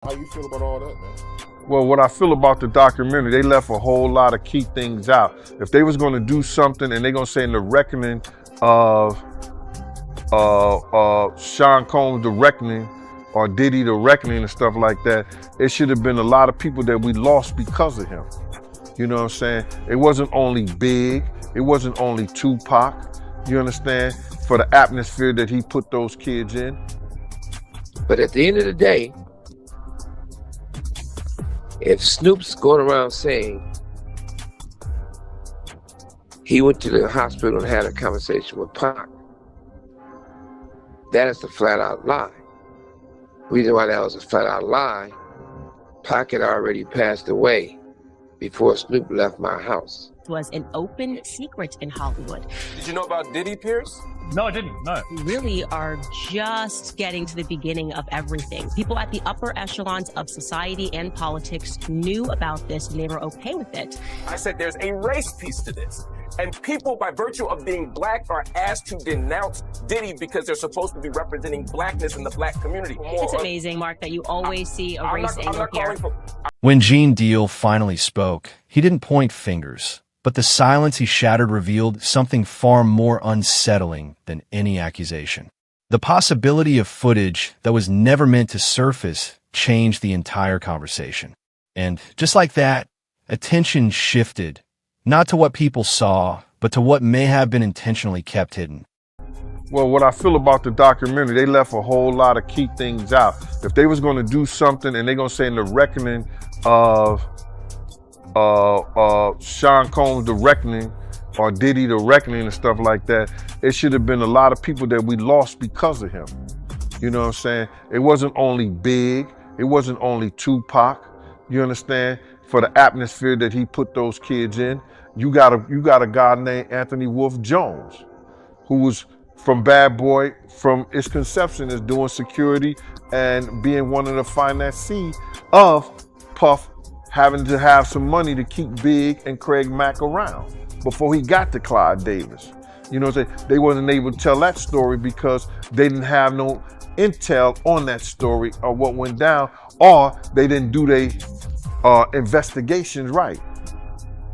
How you feel about all that, man? Well, what I feel about the documentary, they left a whole lot of key things out. If they was going to do something and they're going to say in the reckoning of Sean Combs, the reckoning, or Diddy, the reckoning and stuff like that, it should have been a lot of people that we lost because of him. You know what I'm saying? It wasn't only Big, it wasn't only Tupac, you understand, for the atmosphere that he put those kids in. But at the end of the day, if Snoop's going around saying he went to the hospital and had a conversation with Pac, that is a flat-out lie. The reason why that was a flat-out lie, Pac had already passed away before Snoop left my house. Was an open secret in Hollywood. Did you know about Diddy, Pierce? No, I didn't. No. We really are just getting to the beginning of everything. People at the upper echelons of society and politics knew about this and they were okay with it. I said there's a race piece to this. And people, by virtue of being black, are asked to denounce Diddy because they're supposed to be representing blackness in the black community. It's amazing, Mark, that you always see a race angle here. When Gene Deal finally spoke, he didn't point fingers. But the silence he shattered revealed something far more unsettling than any accusation. The possibility of footage that was never meant to surface changed the entire conversation. And just like that, attention shifted, not to what people saw, but to what may have been intentionally kept hidden. Well, what I feel about the documentary, they left a whole lot of key things out. If they was going to do something and they're going to say in the reckoning of Sean Combs, the reckoning, or Diddy, the reckoning and stuff like that, it should have been a lot of people that we lost because of him. You know what I'm saying? It wasn't only Big, it wasn't only Tupac, you understand? For the atmosphere that he put those kids in. You got a guy named Anthony Wolf Jones, who was from Bad Boy, from its conception as doing security and being one of the financiers of Puff having to have some money to keep Big and Craig Mack around before he got to Clyde Davis. You know what I'm saying? They wasn't able to tell that story because they didn't have no intel on that story or what went down, or they didn't do their investigations right,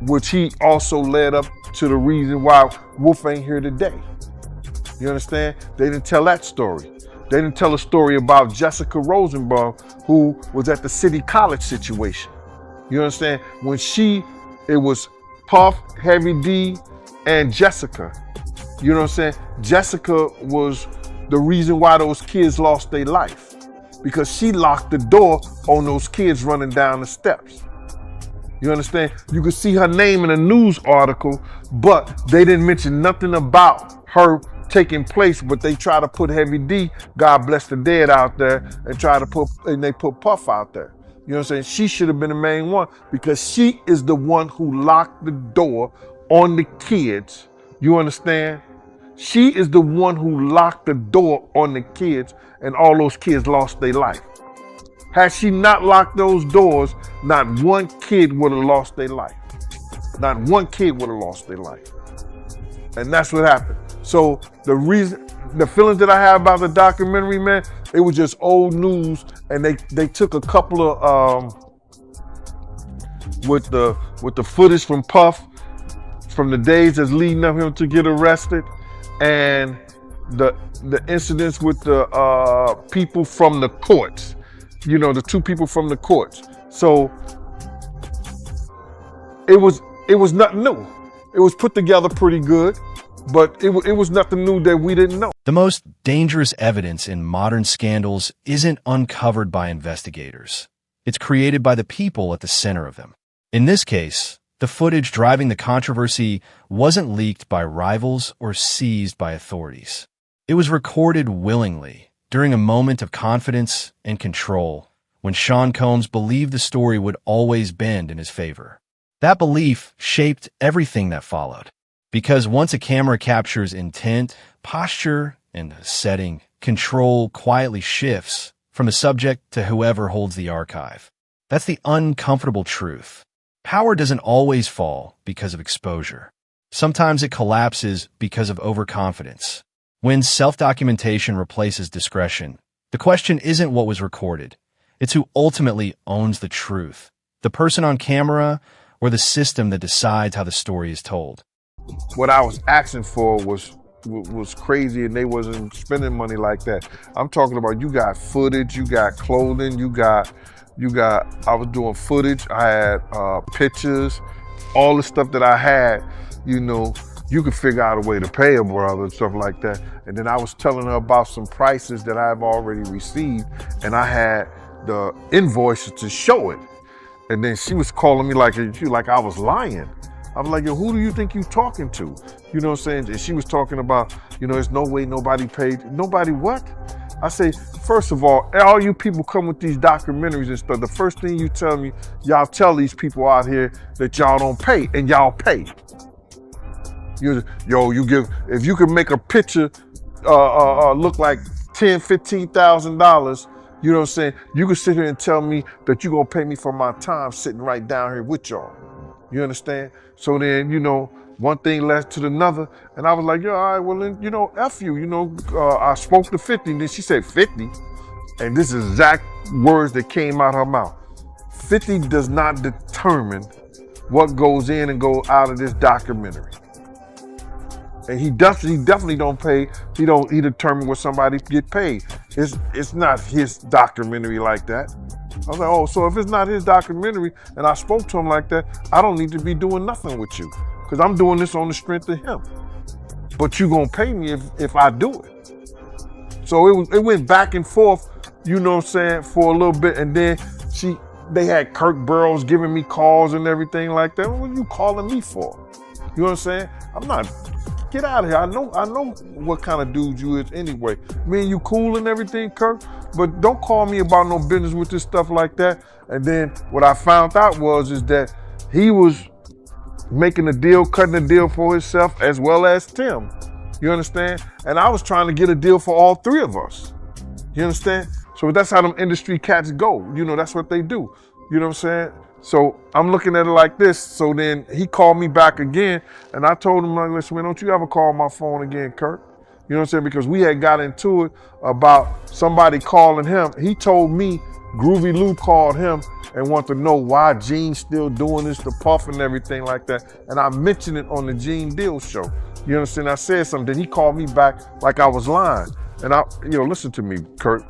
which he also led up to the reason why Wolf ain't here today. You understand? They didn't tell that story. They didn't tell a story about Jessica Rosenbaum, who was at the City College situation. You understand? When it was Puff, Heavy D, and Jessica. You know what I'm saying? Jessica was the reason why those kids lost their life, because she locked the door on those kids running down the steps. You understand? You could see her name in a news article, but they didn't mention nothing about her taking place, but they try to put Heavy D, God bless the dead, out there and they put Puff out there. You know what I'm saying? She should have been the main one because she is the one who locked the door on the kids. You understand? She is the one who locked the door on the kids, and all those kids lost their life. Had she not locked those doors, not one kid would have lost their life. Not one kid would have lost their life. And that's what happened. So the feelings that I have about the documentary, man, it was just old news, and they took a couple of with the footage from Puff from the days that's leading up him to get arrested, and the incidents with the people from the courts. You know, the two people from the courts. So it was nothing new. It was put together pretty good, but it was nothing new that we didn't know. The most dangerous evidence in modern scandals isn't uncovered by investigators. It's created by the people at the center of them. In this case, the footage driving the controversy wasn't leaked by rivals or seized by authorities. It was recorded willingly during a moment of confidence and control when Sean Combs believed the story would always bend in his favor. That belief shaped everything that followed. Because once a camera captures intent, posture, and setting, control quietly shifts from the subject to whoever holds the archive. That's the uncomfortable truth. Power doesn't always fall because of exposure. Sometimes it collapses because of overconfidence. When self-documentation replaces discretion, the question isn't what was recorded. It's who ultimately owns the truth. The person on camera or the system that decides how the story is told. What I was asking for was crazy, and they wasn't spending money like that. I'm talking about, you got footage, you got clothing, you got, I was doing footage, I had pictures, all the stuff that I had, you know, you could figure out a way to pay a brother and stuff like that. And then I was telling her about some prices that I've already received, and I had the invoices to show it. And then she was calling me like I was lying. I was like, yo, who do you think you talking to? You know what I'm saying? And she was talking about, you know, there's no way nobody paid. Nobody what? I say, first of all you people come with these documentaries and stuff, the first thing you tell me, y'all tell these people out here that y'all don't pay, and y'all pay. If you could make a picture look like $10,000, $15,000, you know what I'm saying? You could sit here and tell me that you're gonna pay me for my time sitting right down here with y'all. You understand? So then, you know, one thing led to another, and I was like, yo, all right, well then, you know, F you, you know, I spoke to 50, and then she said 50, and this is exact words that came out her mouth. 50 does not determine what goes in and goes out of this documentary. And he definitely don't pay. He determine what somebody get paid. It's not his documentary like that. I was like, oh, so if it's not his documentary and I spoke to him like that, I don't need to be doing nothing with you, because I'm doing this on the strength of him. But you gonna pay me if I do it. So it went back and forth, you know what I'm saying, for a little bit, and then they had Kirk Burrows giving me calls and everything like that. What are you calling me for? You know what I'm saying? I'm not. Get out of here. I know what kind of dude you is anyway. Me and you cool and everything, Kirk, but don't call me about no business with this stuff like that. And then what I found out is that he was making a deal, cutting a deal for himself as well as Tim. You understand? And I was trying to get a deal for all three of us. You understand? So that's how them industry cats go. You know, that's what they do. You know what I'm saying? So I'm looking at it like this. So then he called me back again, and I told him, like, listen, man, don't you ever call my phone again, Kirk. You know what I'm saying? Because we had got into it about somebody calling him. He told me Groovy Lou called him and wanted to know why Gene's still doing this to Puff and everything like that. And I mentioned it on the Gene Deal show. You understand? I said something. Then he called me back like I was lying. And listen to me, Kirk.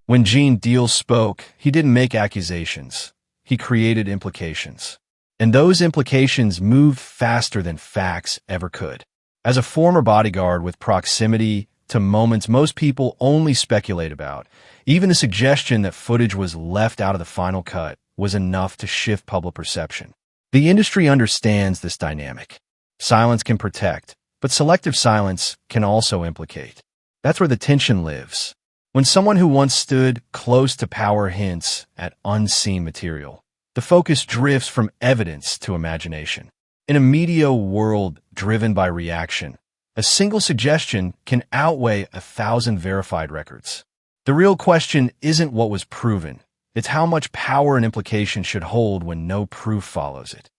When Gene Deal spoke, he didn't make accusations. He created implications. And those implications moved faster than facts ever could. As a former bodyguard with proximity to moments most people only speculate about, even a suggestion that footage was left out of the final cut was enough to shift public perception. The industry understands this dynamic. Silence can protect, but selective silence can also implicate. That's where the tension lives. When someone who once stood close to power hints at unseen material, the focus drifts from evidence to imagination. In a media world driven by reaction, a single suggestion can outweigh 1,000 verified records. The real question isn't what was proven. It's how much power an implication should hold when no proof follows it.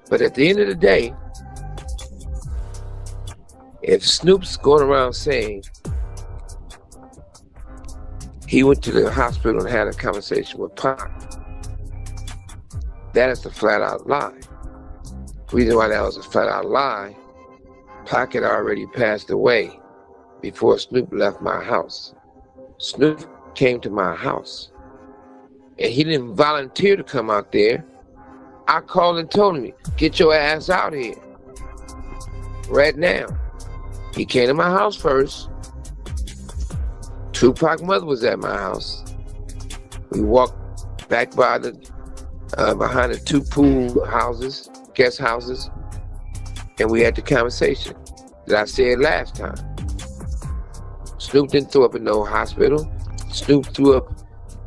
But at the end of the day, if Snoop's going around saying he went to the hospital and had a conversation with Pac, that is a flat-out lie. The reason why that was a flat-out lie, Pac had already passed away before Snoop left my house. Snoop came to my house, and he didn't volunteer to come out there. I called and told him, get your ass out here right now. He came to my house first. Tupac's mother was at my house. We walked back by behind the two pool houses, guest houses, and we had the conversation that I said last time. Snoop didn't throw up in no hospital. Snoop threw up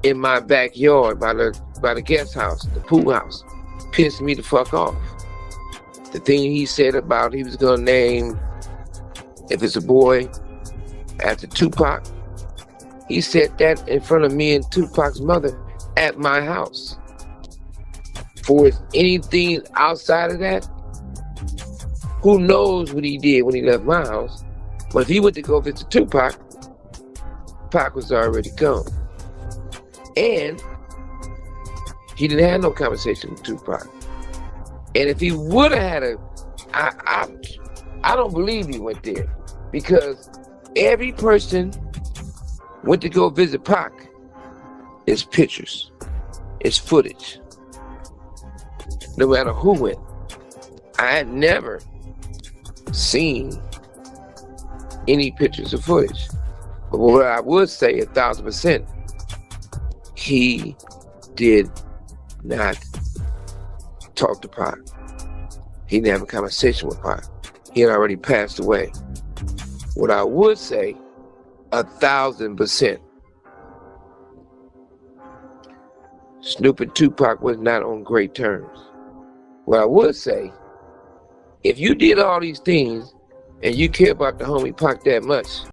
in my backyard by the guest house, the pool house. Pissed me the fuck off. The thing he said about he was gonna name, if it's a boy, after Tupac, he said that in front of me and Tupac's mother at my house. For anything outside of that, who knows what he did when he left my house. But if he went to go visit Tupac, Pac was already gone. And He didn't have no conversation with Tupac. And if he would have had a, I don't believe he went there, because every person went to go visit Pac. It's pictures, it's footage. No matter who went, I had never seen any pictures or footage. But what I would say 1,000%, he did not talk to Pac. He didn't have a conversation with Pac. He had already passed away. What I would say 1,000%, Snoop and Tupac was not on great terms. What I would say, if you did all these things and you care about the homie Pac that much,